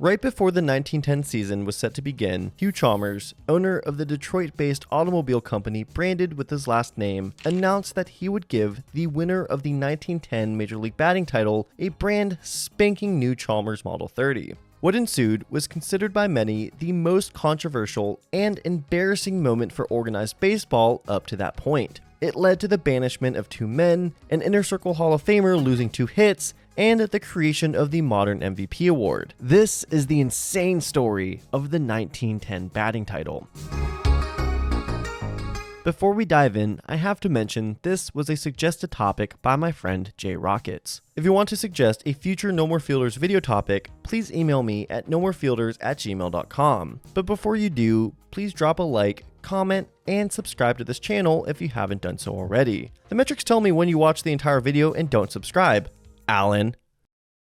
Right before the 1910 season was set to begin, Hugh Chalmers, owner of the Detroit-based automobile company branded with his last name, announced that he would give the winner of the 1910 Major League batting title a brand spanking new Chalmers Model 30. What ensued was considered by many the most controversial and embarrassing moment for organized baseball up to that point. It led to the banishment of 2 men, an Inner Circle Hall of Famer losing 2 hits, and the creation of the modern MVP award. This is the insane story of the 1910 batting title. Before we dive in, I have to mention this was a suggested topic by my friend Jay Rockets. If you want to suggest a future No More Fielders video topic, please email me at nomorefielders@gmail.com. But before you do, please drop a like, comment, and subscribe to this channel if you haven't done so already. The metrics tell me when you watch the entire video and don't subscribe. Alan.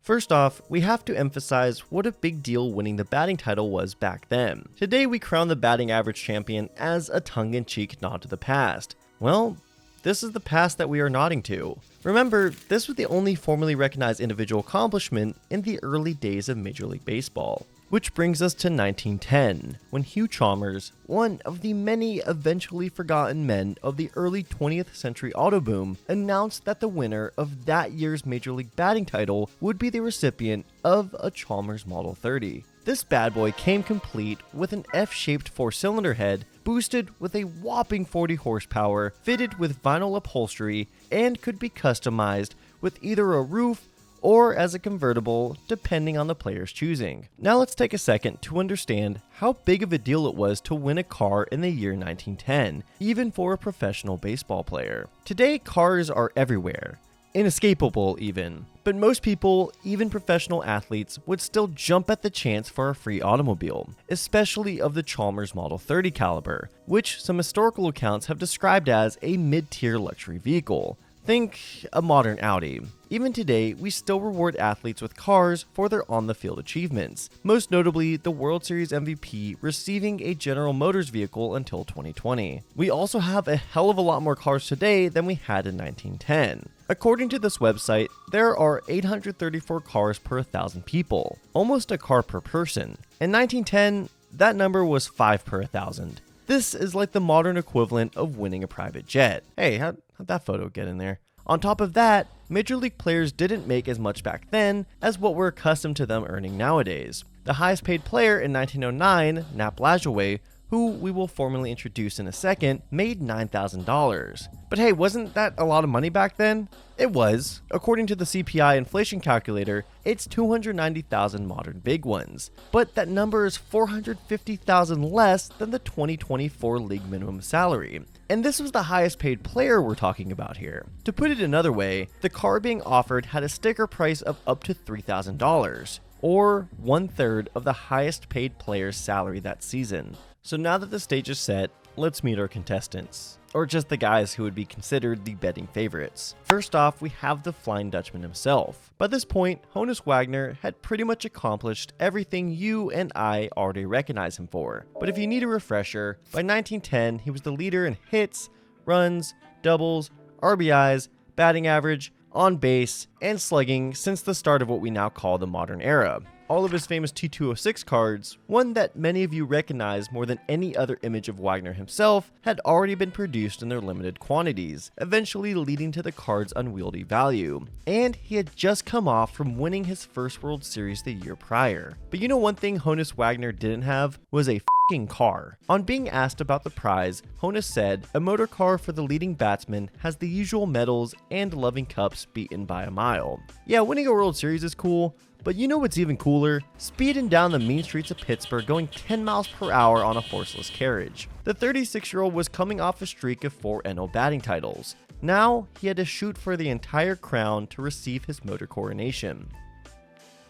First off, we have to emphasize what a big deal winning the batting title was back then. Today we crown the batting average champion as a tongue-in-cheek nod to the past. Well, this is the past that we are nodding to. Remember, this was the only formally recognized individual accomplishment in the early days of Major League Baseball. Which brings us to 1910, when Hugh Chalmers, one of the many eventually forgotten men of the early 20th century auto boom, announced that the winner of that year's Major League batting title would be the recipient of a Chalmers Model 30. This bad boy came complete with an F-shaped 4-cylinder head, boosted with a whopping 40 horsepower, fitted with vinyl upholstery, and could be customized with either a roof or as a convertible, depending on the player's choosing. Now let's take a second to understand how big of a deal it was to win a car in the year 1910, even for a professional baseball player. Today, cars are everywhere, inescapable even, but most people, even professional athletes, would still jump at the chance for a free automobile, especially of the Chalmers Model 30 caliber, which some historical accounts have described as a mid-tier luxury vehicle. Think a modern Audi. Even today, we still reward athletes with cars for their on-the-field achievements, most notably the World Series MVP receiving a General Motors vehicle until 2020. We also have a hell of a lot more cars today than we had in 1910. According to this website, there are 834 cars per 1,000 people, almost a car per person. In 1910, that number was 5 per 1,000. This is like the modern equivalent of winning a private jet. Hey, how'd that photo get in there? On top of that, Major League players didn't make as much back then as what we're accustomed to them earning nowadays. The highest paid player in 1909, Nap Lajoie, who we will formally introduce in a second, made $9,000. But hey, wasn't that a lot of money back then? It was. According to the CPI inflation calculator, it's 290,000 modern big ones. But that number is 450,000 less than the 2024 league minimum salary. And this was the highest paid player we're talking about here. To put it another way, the car being offered had a sticker price of up to $3,000, or 1/3 of the highest paid player's salary that season. So now that the stage is set, let's meet our contestants, or just the guys who would be considered the betting favorites. First off, we have the Flying Dutchman himself. By this point, Honus Wagner had pretty much accomplished everything you and I already recognize him for. But if you need a refresher, by 1910, he was the leader in hits, runs, doubles, RBIs, batting average, on base, and slugging since the start of what we now call the modern era. All of his famous T206 cards, one that many of you recognize more than any other image of Wagner himself, had already been produced in their limited quantities, eventually leading to the card's unwieldy value. And he had just come off from winning his first World Series the year prior. But you know one thing Honus Wagner didn't have was a f***ing car. On being asked about the prize, Honus said, "A motor car for the leading batsman has the usual medals and loving cups beaten by a mile." Yeah, winning a World Series is cool, but you know what's even cooler? Speeding down the mean streets of Pittsburgh going 10 miles per hour on a horseless carriage. The 36-year-old was coming off a streak of 4 NL batting titles. Now, he had to shoot for the entire crown to receive his motor coronation.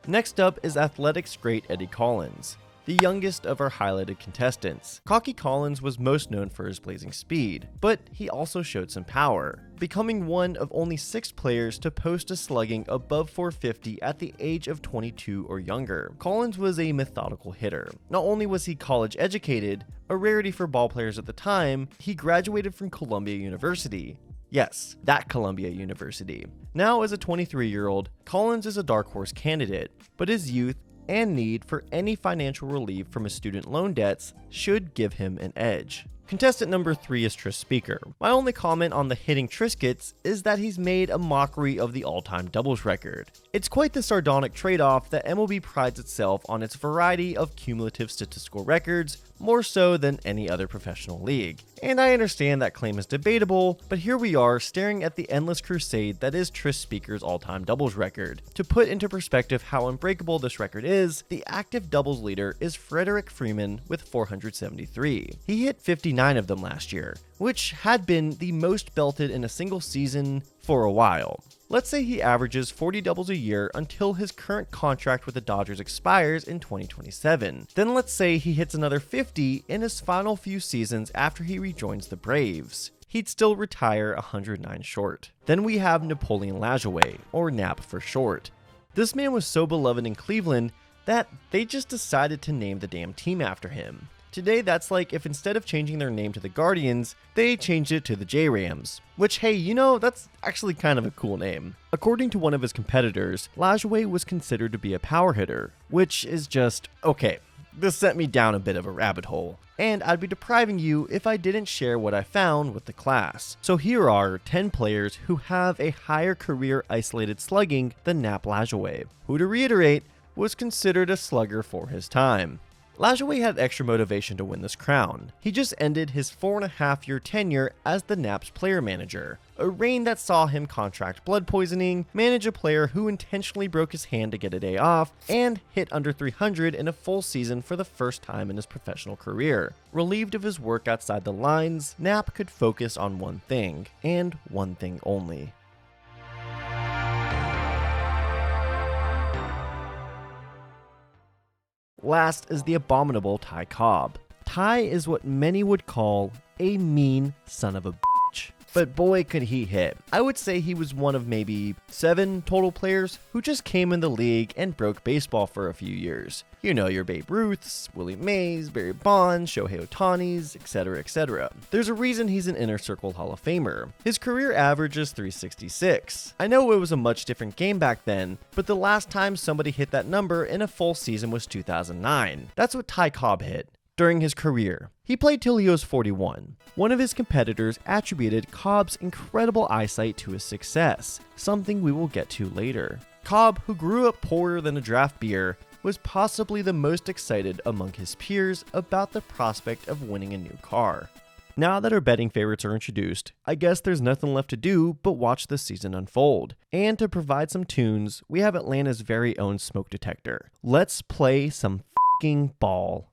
Next up is Athletics great Eddie Collins, the youngest of our highlighted contestants. Cocky Collins was most known for his blazing speed, but he also showed some power, becoming one of only 6 players to post a slugging above 450 at the age of 22 or younger. Collins was a methodical hitter. Not only was he college educated, a rarity for ball players at the time, he graduated from Columbia University. Yes, that Columbia University. Now as a 23-year-old, Collins is a dark horse candidate, but his youth and need for any financial relief from his student loan debts should give him an edge. Contestant number 3 is Tris Speaker. My only comment on the hitting Triscuits is that he's made a mockery of the all-time doubles record. It's quite the sardonic trade-off that MLB prides itself on its variety of cumulative statistical records, more so than any other professional league. And I understand that claim is debatable, but here we are staring at the endless crusade that is Tris Speaker's all-time doubles record. To put into perspective how unbreakable this record is, the active doubles leader is Frederick Freeman with 473. He hit 59 of them last year, which had been the most belted in a single season for a while. Let's say he averages 40 doubles a year until his current contract with the Dodgers expires in 2027. Then let's say he hits another 50 in his final few seasons after he rejoins the Braves. He'd still retire 109 short. Then we have Napoleon Lajoie, or Nap for short. This man was so beloved in Cleveland that they just decided to name the damn team after him. Today, that's like if instead of changing their name to the Guardians, they changed it to the J-Rams. Which, hey, you know, that's actually kind of a cool name. According to one of his competitors, Lajoie was considered to be a power hitter, which is just, okay, this sent me down a bit of a rabbit hole. And I'd be depriving you if I didn't share what I found with the class. So here are 10 players who have a higher career isolated slugging than Nap Lajoie, who, to reiterate, was considered a slugger for his time. Lajoie had extra motivation to win this crown. He just ended his 4.5-year tenure as the Naps player manager, a reign that saw him contract blood poisoning, manage a player who intentionally broke his hand to get a day off, and hit under 300 in a full season for the first time in his professional career. Relieved of his work outside the lines, Nap could focus on one thing, and one thing only. Last is the abominable Ty Cobb. Ty is what many would call a mean son of a bitch. But boy could he hit. I would say he was one of maybe 7 total players who just came in the league and broke baseball for a few years. You know, your Babe Ruths, Willie Mays, Barry Bonds, Shohei Ohtanis, etc, etc. There's a reason he's an Inner Circle Hall of Famer. His career average is 366. I know it was a much different game back then, but the last time somebody hit that number in a full season was 2009. That's what Ty Cobb hit during his career. He played till he was 41. One of his competitors attributed Cobb's incredible eyesight to his success, something we will get to later. Cobb, who grew up poorer than a draft beer, was possibly the most excited among his peers about the prospect of winning a new car. Now that our betting favorites are introduced, I guess there's nothing left to do but watch the season unfold. And to provide some tunes, we have Atlanta's very own Smoke Detector. Let's play some f***ing ball.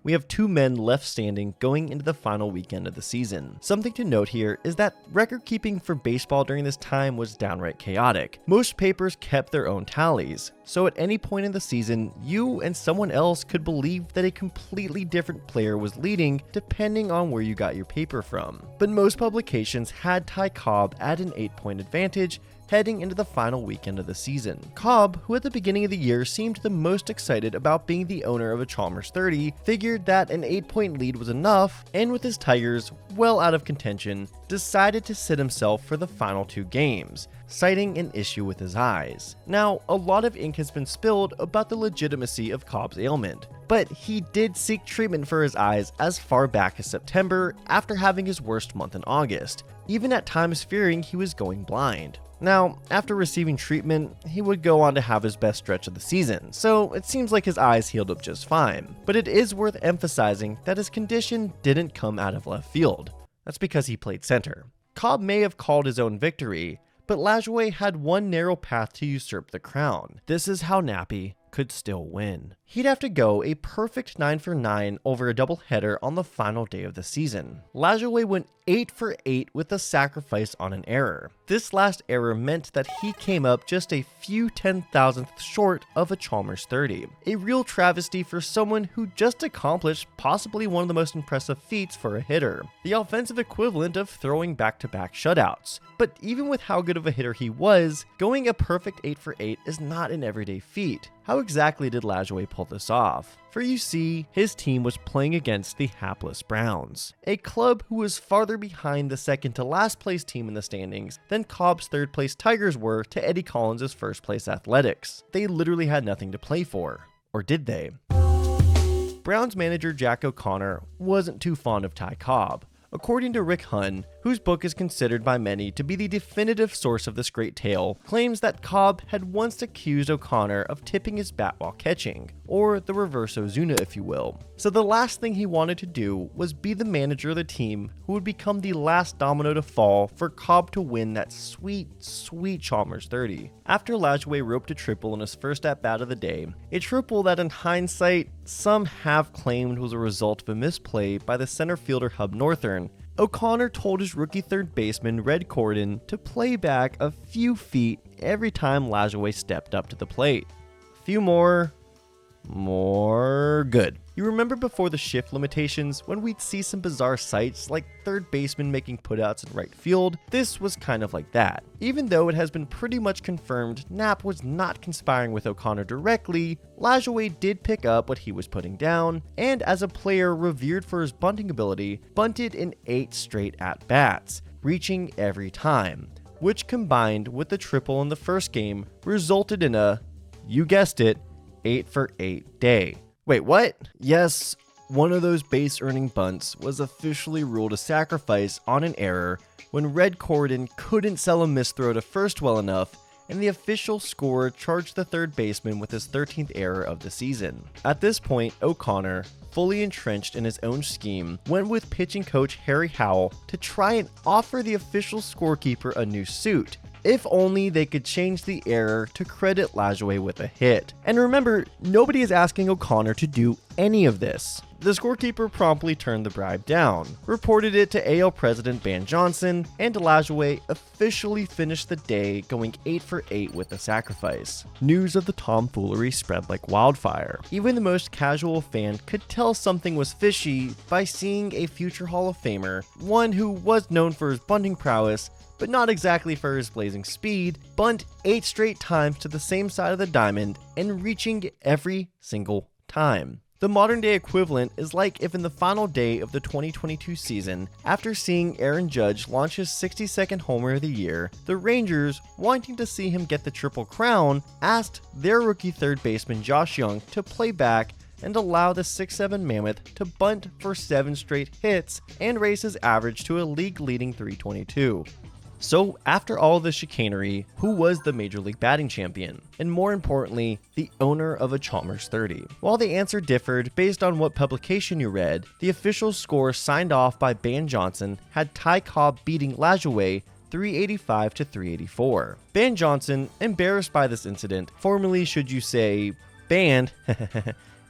We have 2 men left standing going into the final weekend of the season. Something to note here is that record keeping for baseball during this time was downright chaotic. Most papers kept their own tallies, so at any point in the season, you and someone else could believe that a completely different player was leading depending on where you got your paper from. But most publications had Ty Cobb at an 8-point advantage heading into the final weekend of the season. Cobb, who at the beginning of the year seemed the most excited about being the owner of a Chalmers 30, figured that an 8-point lead was enough, and with his Tigers well out of contention, decided to sit himself for the final 2 games, citing an issue with his eyes. Now, a lot of ink has been spilled about the legitimacy of Cobb's ailment, but he did seek treatment for his eyes as far back as September after having his worst month in August, even at times fearing he was going blind. Now, after receiving treatment, he would go on to have his best stretch of the season, so it seems like his eyes healed up just fine. But it is worth emphasizing that his condition didn't come out of left field. That's because he played center. Cobb may have called his own victory, but Lajoie had one narrow path to usurp the crown. This is how Nappy could still win. He'd have to go a perfect 9 for 9 over a doubleheader on the final day of the season. Lajoie went 8 for 8 with a sacrifice on an error. This last error meant that he came up just a few 10,000ths short of a Chalmers 30. A real travesty for someone who just accomplished possibly one of the most impressive feats for a hitter, the offensive equivalent of throwing back-to-back shutouts. But even with how good of a hitter he was, going a perfect 8 for 8 is not an everyday feat. How exactly did Lajoie pull this off? For you see, his team was playing against the hapless Browns, a club who was farther behind the second to last place team in the standings than Cobb's third place Tigers were to Eddie Collins' first place Athletics. They literally had nothing to play for. Or did they? Browns manager Jack O'Connor wasn't too fond of Ty Cobb. According to Rick Hunn, whose book is considered by many to be the definitive source of this great tale, claims that Cobb had once accused O'Connor of tipping his bat while catching, or the reverse Ozuna if you will. So the last thing he wanted to do was be the manager of the team who would become the last domino to fall for Cobb to win that sweet, sweet Chalmers 30. After Lajoie roped a triple in his first at-bat of the day, a triple that in hindsight, some have claimed was a result of a misplay by the center fielder Hub Northern, O'Connor told his rookie third baseman Red Corden to play back a few feet every time Lajoie stepped up to the plate. A few more good. You remember before the shift limitations when we'd see some bizarre sights like third baseman making putouts in right field? This was kind of like that. Even though it has been pretty much confirmed Knapp was not conspiring with O'Connor directly, Lajoie did pick up what he was putting down, and as a player revered for his bunting ability, bunted in 8 straight at-bats, reaching every time, which combined with the triple in the first game resulted in a, you guessed it, 8 for 8 day. Wait, what? Yes, one of those base earning bunts was officially ruled a sacrifice on an error when Red Corden couldn't sell a misthrow to first well enough, and the official scorer charged the third baseman with his 13th error of the season. At this point, O'Connor, fully entrenched in his own scheme, went with pitching coach Harry Howell to try and offer the official scorekeeper a new suit. If only they could change the error to credit Lajoie with a hit. And remember, nobody is asking O'Connor to do any of this. The scorekeeper promptly turned the bribe down, reported it to AL president Ban Johnson, and Lajoie officially finished the day going 8 for 8 with a sacrifice. News of the tomfoolery spread like wildfire. Even the most casual fan could tell something was fishy by seeing a future Hall of Famer, one who was known for his bunting prowess, but not exactly for his blazing speed, bunt 8 straight times to the same side of the diamond and reaching every single time. The modern day equivalent is like if in the final day of the 2022 season, after seeing Aaron Judge launch his 62nd homer of the year, the Rangers, wanting to see him get the Triple Crown, asked their rookie third baseman Josh Young to play back and allow the 6'7" mammoth to bunt for 7 straight hits and raise his average to a league-leading 322. So after all the chicanery, who was the Major League batting champion? And more importantly, the owner of a Chalmers 30? While the answer differed based on what publication you read, the official score signed off by Ban Johnson had Ty Cobb beating Lajoie 385 to 384. Ban Johnson, embarrassed by this incident, formally should you say, banned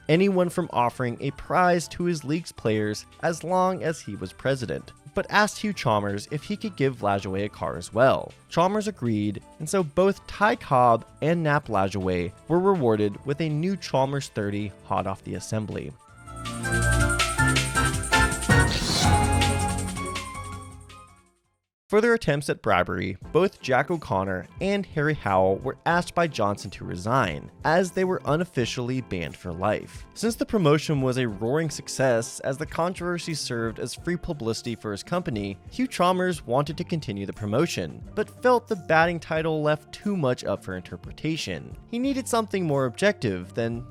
anyone from offering a prize to his league's players as long as he was president, but asked Hugh Chalmers if he could give Lajoie a car as well. Chalmers agreed, and so both Ty Cobb and Nap Lajoie were rewarded with a new Chalmers 30 hot off the assembly. For their attempts at bribery, both Jack O'Connor and Harry Howell were asked by Johnson to resign, as they were unofficially banned for life. Since the promotion was a roaring success, as the controversy served as free publicity for his company, Hugh Chalmers wanted to continue the promotion, but felt the batting title left too much up for interpretation. He needed something more objective than,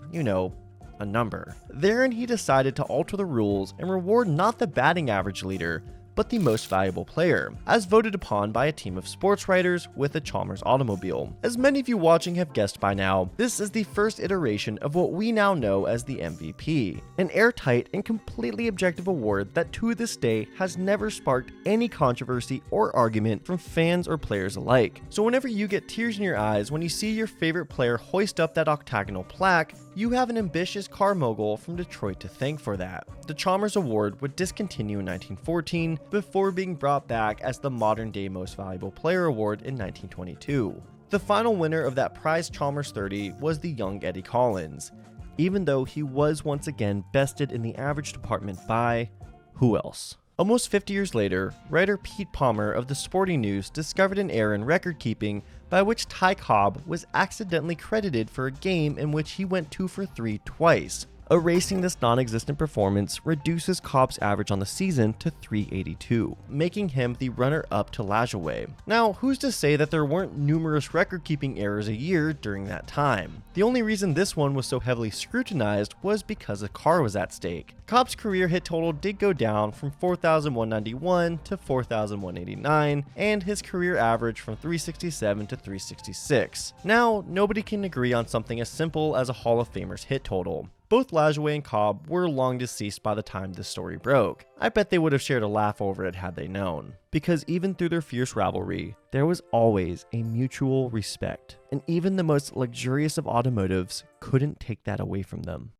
a number. Therein he decided to alter the rules and reward not the batting average leader, but the most valuable player, as voted upon by a team of sports writers with a Chalmers automobile. As many of you watching have guessed by now, this is the first iteration of what we now know as the MVP, an airtight and completely objective award that to this day has never sparked any controversy or argument from fans or players alike. So whenever you get tears in your eyes when you see your favorite player hoist up that octagonal plaque, you have an ambitious car mogul from Detroit to thank for that. The Chalmers Award would discontinue in 1914 before being brought back as the modern day Most Valuable Player Award in 1922. The final winner of that prized Chalmers 30 was the young Eddie Collins, even though he was once again bested in the average department by who else? Almost 50 years later, writer Pete Palmer of the Sporting News discovered an error in record keeping by which Ty Cobb was accidentally credited for a game in which he went 2 for 3 twice. Erasing this non-existent performance reduces Cobb's average on the season to 382, making him the runner-up to Lajoie. Now, who's to say that there weren't numerous record-keeping errors a year during that time? The only reason this one was so heavily scrutinized was because a car was at stake. Cobb's career hit total did go down from 4,191 to 4,189, and his career average from 367 to 366. Now, nobody can agree on something as simple as a Hall of Famer's hit total. Both Lajoie and Cobb were long deceased by the time this story broke. I bet they would have shared a laugh over it had they known. Because even through their fierce rivalry, there was always a mutual respect, and even the most luxurious of automotives couldn't take that away from them.